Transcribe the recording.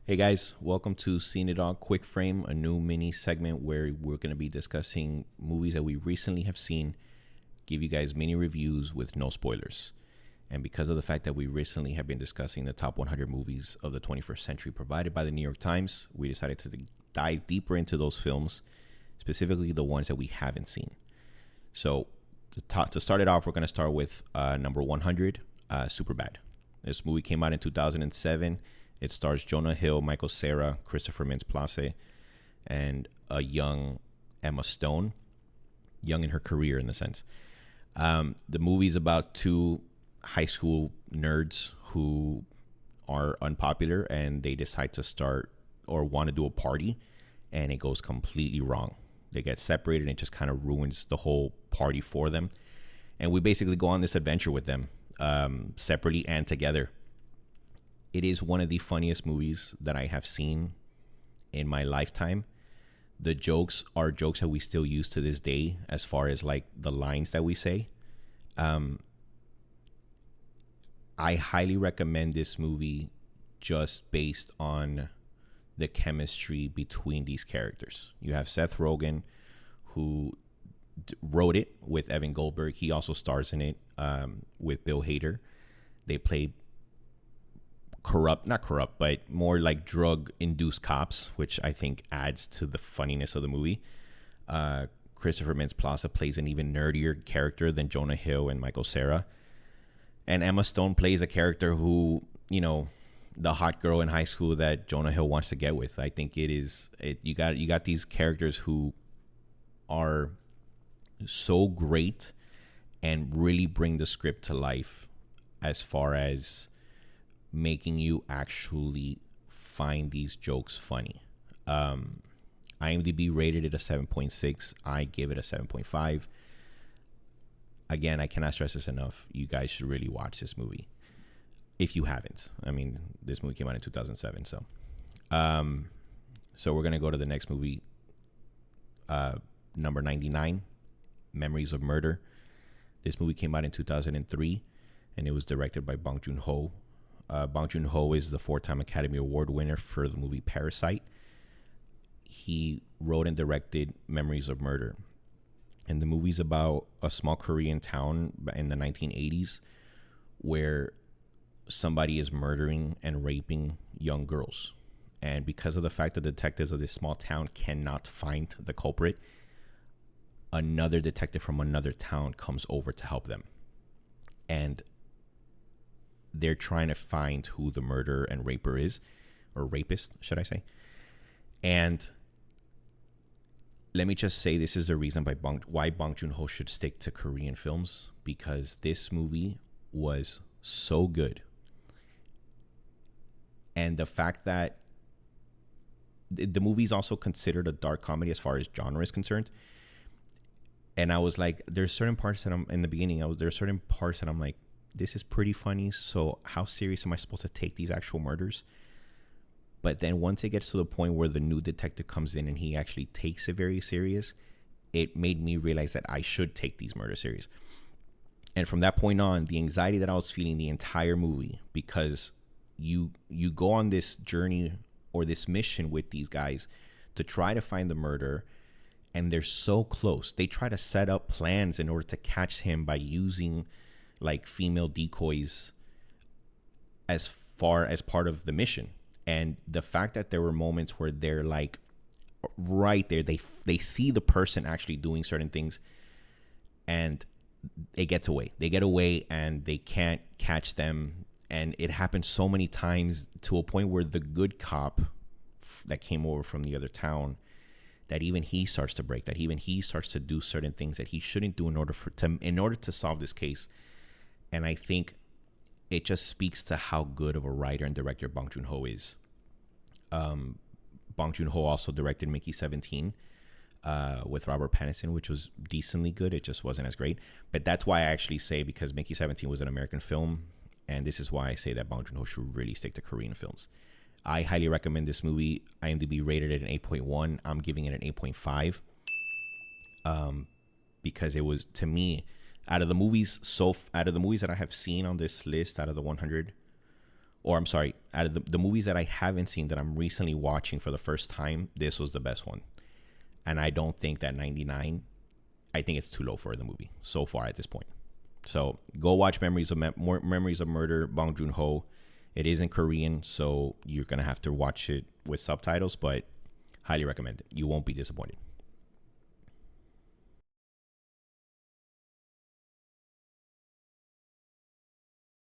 Hey guys, welcome to Seen It All Quick Frame, a new mini segment where we're going to be discussing movies that we recently have seen, give you guys mini reviews with no spoilers. And because of the fact that we recently have been discussing the top 100 movies of the 21st century provided by the New York Times, we decided to dive deeper into those films, specifically the ones that we haven't seen. So to start it off, we're going to start with number 100, Superbad. This movie came out in 2007. It stars Jonah Hill, Michael Cera, Christopher Mintz-Plasse, and a young Emma Stone. Young in her career, in a sense. The movie's about two high school nerds who are unpopular, and they decide to start or want to do a party, and it goes completely wrong. They get separated, and it just kind of ruins the whole party for them. And we basically go on this adventure with them, separately and together. It is one of the funniest movies that I have seen in my lifetime. The jokes are jokes that we still use to this day, as far as like the lines that we say. I highly recommend this movie just based on the chemistry between these characters. You have Seth Rogen, who wrote it with Evan Goldberg. He also stars in it with Bill Hader. They play not corrupt, but more like drug-induced cops, which I think adds to the funniness of the movie. Christopher Mintz-Plasse plays an even nerdier character than Jonah Hill and Michael Cera. And Emma Stone plays a character who, the hot girl in high school that Jonah Hill wants to get with. I think you got these characters who are so great and really bring the script to life as far as making you actually find these jokes funny. IMDb rated it a 7.6. I give it a 7.5. Again, I cannot stress this enough. You guys should really watch this movie if you haven't. I mean, this movie came out in 2007. So we're going to go to the next movie, number 99, Memories of Murder. This movie came out in 2003, and it was directed by Bong Joon-ho. Bong Joon-ho is the 4-time Academy Award winner for the movie Parasite. He wrote and directed Memories of Murder. And the movie's about a small Korean town in the 1980s where somebody is murdering and raping young girls. And because of the fact that the detectives of this small town cannot find the culprit, another detective from another town comes over to help them. And they're trying to find who the murderer and raper is, or rapist, should I say. And let me just say, this is the reason why Bong Joon-ho should stick to Korean films, because this movie was so good. And the fact that the movie's also considered a dark comedy as far as genre is concerned. And I was like, there's certain parts that I'm, in the beginning, there's certain parts that I'm like, this is pretty funny, so how serious am I supposed to take these actual murders? But then once it gets to the point where the new detective comes in and he actually takes it very serious, it made me realize that I should take these murders serious. And from that point on, the anxiety that I was feeling the entire movie, because you go on this journey or this mission with these guys to try to find the murderer, and they're so close. They try to set up plans in order to catch him by using like female decoys as far as part of the mission. And the fact that there were moments where they're like right there, they see the person actually doing certain things, and they get away and they can't catch them. And it happened so many times to a point where the good cop that came over from the other town, that even he starts to break, that even he starts to do certain things that he shouldn't do in order to solve this case. And I think it just speaks to how good of a writer and director Bong Joon-ho is. Bong Joon-ho also directed Mickey 17 with Robert Pattinson, which was decently good. It just wasn't as great. But that's why I actually say, because Mickey 17 was an American film, and this is why I say that Bong Joon-ho should really stick to Korean films. I highly recommend this movie. IMDb rated it an 8.1. I'm giving it an 8.5 because it was, to me, out of the movies that I have seen on this list, out of the 100, or I'm sorry, out of the movies that I haven't seen that I'm recently watching for the first time, this was the best one. And I don't think that 99, I think it's too low for the movie so far at this point. So go watch Memories of Murder, Bong Joon-ho. It is in Korean, so you're going to have to watch it with subtitles, but highly recommend it. You won't be disappointed.